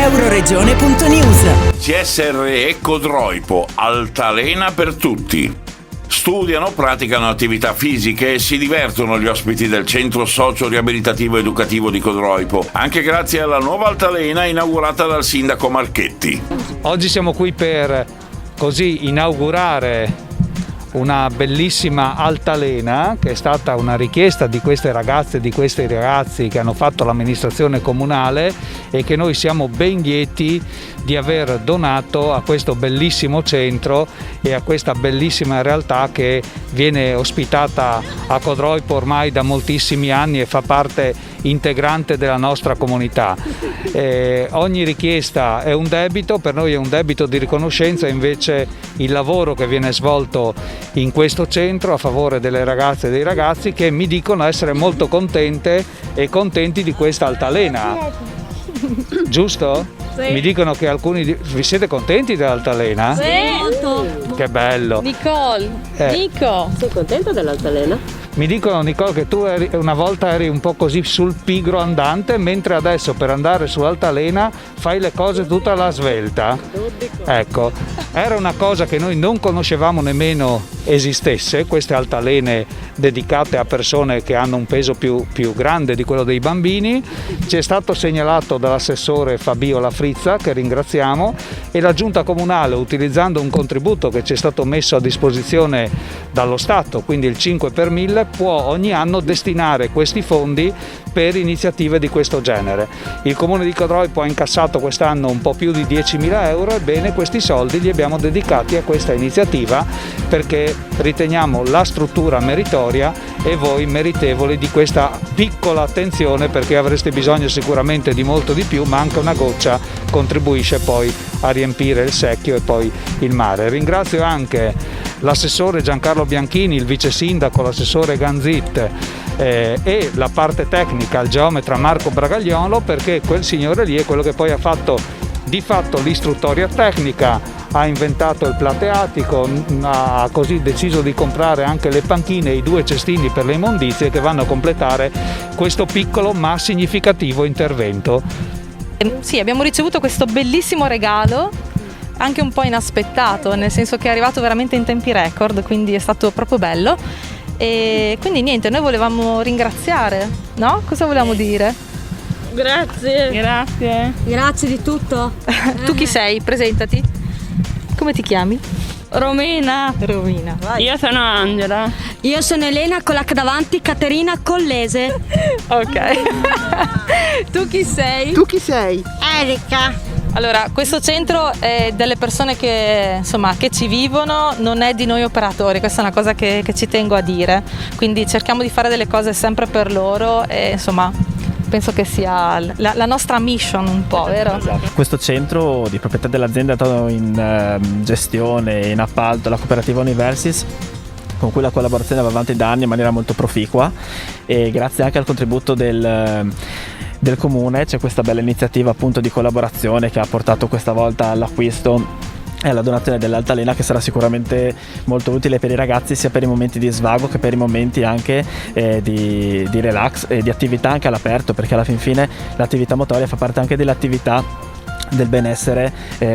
Euroregione.news. CSR Ecodroipo, altalena per tutti. Studiano, praticano attività fisiche e si divertono gli ospiti del centro socio-riabilitativo educativo di Codroipo, anche grazie alla nuova altalena inaugurata dal sindaco Marchetti. Oggi siamo qui per così inaugurare una bellissima altalena che è stata una richiesta di queste ragazze e di questi ragazzi che hanno fatto l'amministrazione comunale e che noi siamo ben lieti di aver donato a questo bellissimo centro e a questa bellissima realtà che viene ospitata a Codroipo ormai da moltissimi anni e fa parte integrante della nostra comunità. Ogni richiesta è un debito, per noi è un debito di riconoscenza, invece il lavoro che viene svolto in questo centro a favore delle ragazze e dei ragazzi che mi dicono essere molto contente e contenti di questa altalena. Giusto? Sì. Mi dicono che vi siete contenti dell'altalena? Sì, molto. Che bello. Nicole, Nico, sei contento dell'altalena? Mi dicono, Nicole, che tu una volta eri un po' così sul pigro andante, mentre adesso per andare sull'altalena fai le cose tutta alla svelta. Ecco, era una cosa che noi non conoscevamo nemmeno esistesse, queste altalene dedicate a persone che hanno un peso più grande di quello dei bambini. Ci è stato segnalato dall'assessore Fabiola Frizza, che ringraziamo, e la giunta comunale, utilizzando un contributo che ci è stato messo a disposizione dallo Stato, quindi il 5 per 1000, può ogni anno destinare questi fondi per iniziative di questo genere. Il comune di Codroipo ha incassato quest'anno un po' più di 10.000 euro, ebbene questi soldi li abbiamo dedicati a questa iniziativa perché riteniamo la struttura meritoria e voi meritevoli di questa piccola attenzione, perché avreste bisogno sicuramente di molto di più, ma anche una goccia contribuisce poi a riempire il secchio e poi il mare. Ringrazio anche l'assessore Giancarlo Bianchini, il vice sindaco, l'assessore Ganzit e la parte tecnica, il geometra Marco Bragagliolo, perché quel signore lì è quello che poi ha fatto di fatto l'istruttoria tecnica, ha inventato il plateatico, ha così deciso di comprare anche le panchine e i 2 cestini per le immondizie che vanno a completare questo piccolo ma significativo intervento. Sì, abbiamo ricevuto questo bellissimo regalo, anche un po' inaspettato, nel senso che è arrivato veramente in tempi record, quindi è stato proprio bello. E quindi niente, noi volevamo ringraziare, no? Cosa volevamo dire? Grazie. Grazie. Grazie di tutto. Tu chi sei? Presentati. Come ti chiami? Romina. Romina, vai. Io sono Angela. Io sono Elena con l'H davanti, Caterina Collese. Ok. Tu chi sei? Tu chi sei? Erika. Allora, questo centro è delle persone che ci vivono, non è di noi operatori, questa è una cosa che ci tengo a dire, quindi cerchiamo di fare delle cose sempre per loro e penso che sia la nostra mission un po', vero? Questo centro di proprietà dell'azienda è stato in gestione e in appalto la cooperativa Universis, con cui la collaborazione va avanti da anni in maniera molto proficua, e grazie anche al contributo del comune c'è questa bella iniziativa appunto di collaborazione che ha portato questa volta all'acquisto e alla donazione dell'altalena, che sarà sicuramente molto utile per i ragazzi, sia per i momenti di svago che per i momenti anche di relax e di attività anche all'aperto, perché alla fin fine l'attività motoria fa parte anche dell'attività del benessere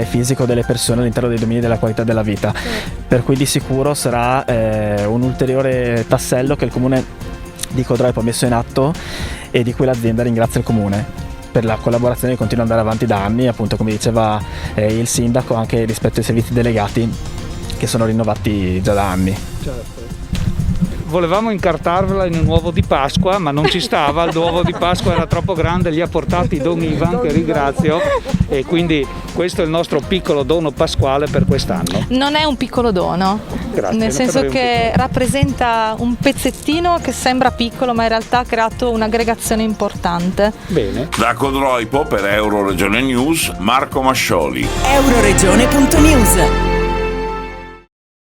fisico delle persone all'interno dei domini della qualità della vita. Per cui di sicuro sarà un ulteriore tassello che il comune di Codroipo ha messo in atto e di cui l'azienda ringrazia il comune per la collaborazione che continua ad andare avanti da anni, appunto come diceva il sindaco, anche rispetto ai servizi delegati che sono rinnovati già da anni. Certo. Volevamo incartarvela in un uovo di Pasqua, ma non ci stava, l'uovo di Pasqua era troppo grande, li ha portati Don Ivan, che ringrazio, e quindi questo è il nostro piccolo dono pasquale per quest'anno. Non è un piccolo dono, grazie, nel senso che rappresenta un pezzettino che sembra piccolo, ma in realtà ha creato un'aggregazione importante. Bene. Da Codroipo per Euroregione News, Marco Mascioli. Euroregione.news.